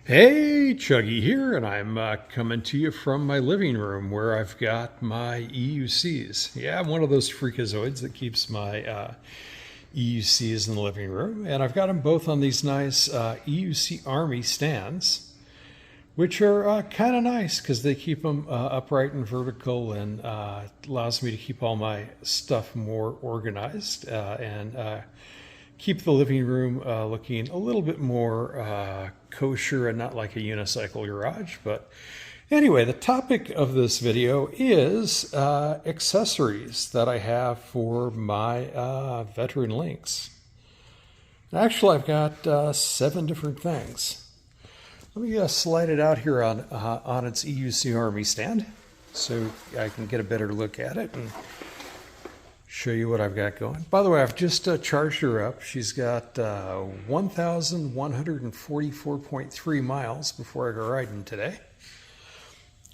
Hey, Chuggy here, and I'm coming to you from my living room where I've got my EUCs. Yeah, I'm one of those freakazoids that keeps my EUCs in the living room, and I've got them both on these nice EUC Army stands, which are kind of nice because they keep them upright and vertical and allows me to keep all my stuff more organized and keep the living room looking a little bit more kosher and not like a unicycle garage. But anyway, the topic of this video is accessories that I have for my Veteran Lynx. Actually, I've got 7 different things. Let me slide it out here on its EUC Army stand so I can get a better look at it and show you what I've got going. By the way, I've just charged her up. She's got 1,144.3 miles before I go riding today,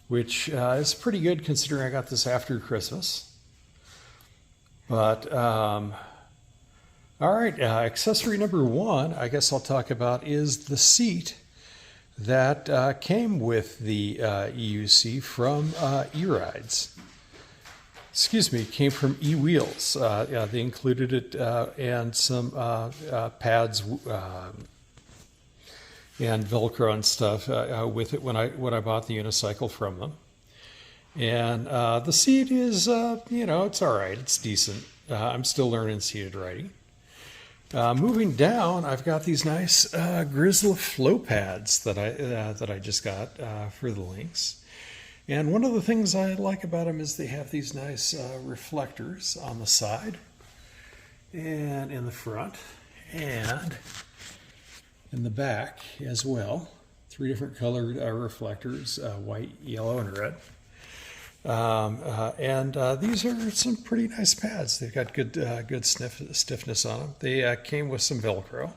which is pretty good considering I got this after Christmas. But all right, accessory number 1, I guess I'll talk about, is the seat that came with the EUC from eRides. Excuse me, came from eWheels. Yeah, they included it and some pads and Velcro and stuff with it when I bought the unicycle from them. And the seat is, it's all right. It's decent. I'm still learning seated riding. Moving down, I've got these nice Grizzla flow pads that I just got for the Lynx. And one of the things I like about them is they have these nice reflectors on the side and in the front and in the back as well. 3 different colored reflectors, white, yellow, and red. These are some pretty nice pads. They've got good stiffness on them. They came with some Velcro.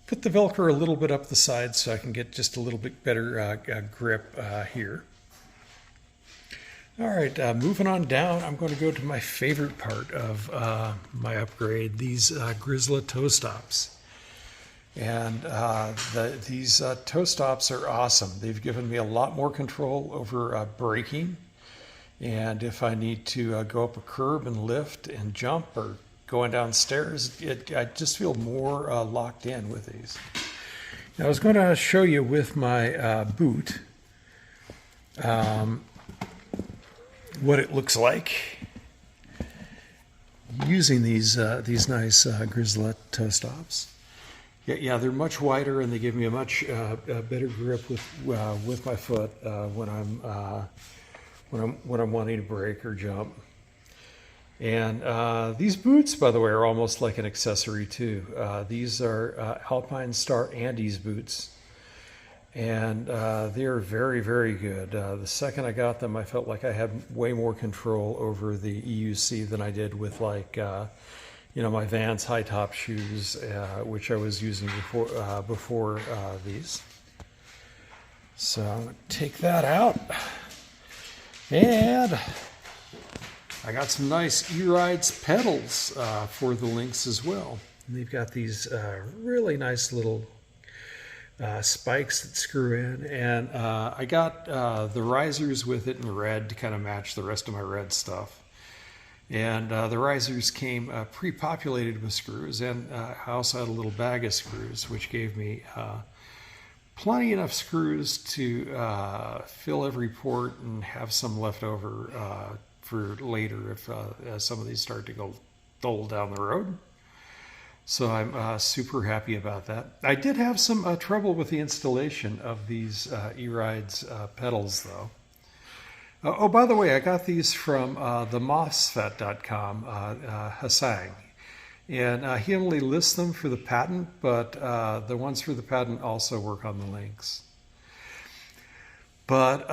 Put the Velcro a little bit up the side so I can get just a little bit better grip here. All right, moving on down, I'm going to go to my favorite part of my upgrade, these Grizzla toe stops. And these toe stops are awesome. They've given me a lot more control over braking. And if I need to go up a curb and lift and jump or going downstairs, I just feel more locked in with these. Now, I was going to show you with my boot what it looks like using these nice Grizzla toe stops. Yeah, they're much wider and they give me a much better grip with my foot when I'm wanting to brake or jump. And these boots, by the way, are almost like an accessory too. These are AlpineStar Andes boots. And they are very, very good. The second I got them, I felt like I had way more control over the EUC than I did with my Vans high top shoes, which I was using before these. So I'm going to take that out. And I got some nice eRides pedals for the Lynx as well. And they've got these really nice little spikes that screw in, and I got the risers with it in red to kind of match the rest of my red stuff. And the risers came pre-populated with screws, and I also had a little bag of screws, which gave me plenty enough screws to fill every port and have some left over for later if some of these start to go dull down the road. So I'm super happy about that. I did have some trouble with the installation of these eRides pedals, though. Oh, by the way, I got these from the MOSFET.com, Hassan. And he only lists them for the patent, but the ones for the patent also work on the Lynx. But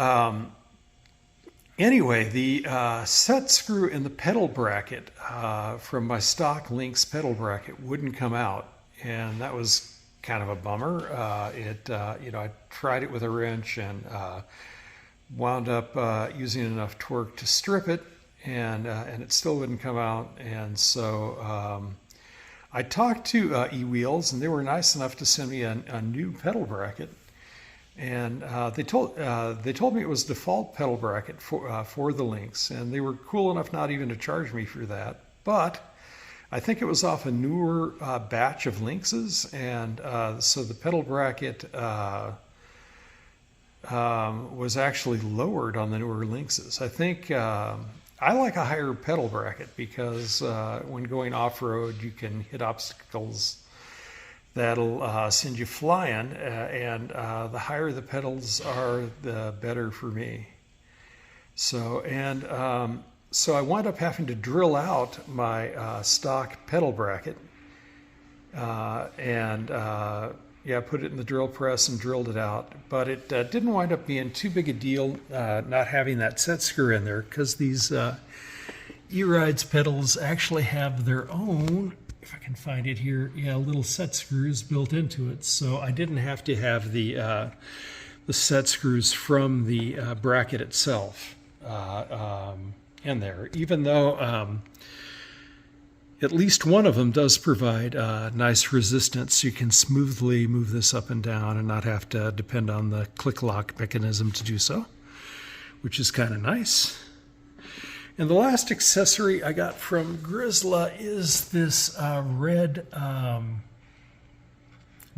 anyway, the set screw in the pedal bracket from my stock Lynx pedal bracket wouldn't come out, and that was kind of a bummer. I tried it with a wrench and wound up using enough torque to strip it, and it still wouldn't come out. And so I talked to eWheels, and they were nice enough to send me a new pedal bracket. And they told me it was default pedal bracket for the Lynx, and they were cool enough not even to charge me for that. But I think it was off a newer batch of Lynxes, and so the pedal bracket was actually lowered on the newer Lynxes. I think I like a higher pedal bracket because when going off-road, you can hit obstacles that'll send you flying, and the higher the pedals are, the better for me. So, so I wound up having to drill out my stock pedal bracket, yeah, put it in the drill press and drilled it out. But it didn't wind up being too big a deal not having that set screw in there, because these E-Rides pedals actually have their own, if I can find it here, yeah, little set screws built into it. So I didn't have to have the set screws from the bracket itself in there, even though at least one of them does provide nice resistance. You can smoothly move this up and down and not have to depend on the click lock mechanism to do so, which is kind of nice. And the last accessory I got from Grizzla is this red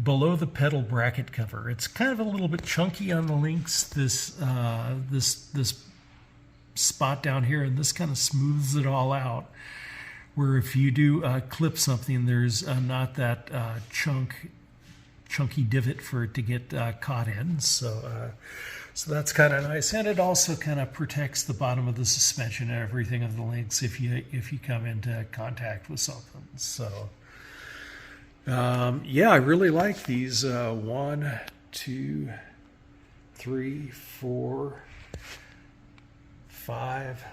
below the pedal bracket cover. It's kind of a little bit chunky on the Lynx, this spot down here, and this kind of smooths it all out. Where if you do clip something, there's not that chunky divot for it to get caught in. So that's kind of nice, and it also kind of protects the bottom of the suspension and everything of the Lynx if you come into contact with something. So yeah, I really like these 1, 2, 3, 4, 5,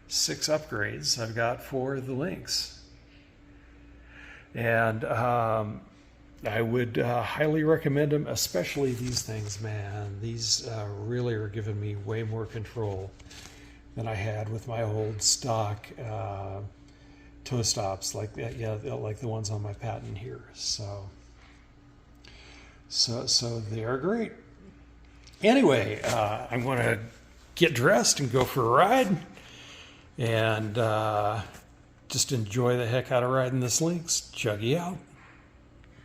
6 upgrades I've got for the Lynx. And I would highly recommend them, especially these things, man. These really are giving me way more control than I had with my old stock toe stops, like that, yeah, like the ones on my patent here. So they are great. Anyway, I'm going to get dressed and go for a ride, and just enjoy the heck out of riding this Lynx. Chuggy out.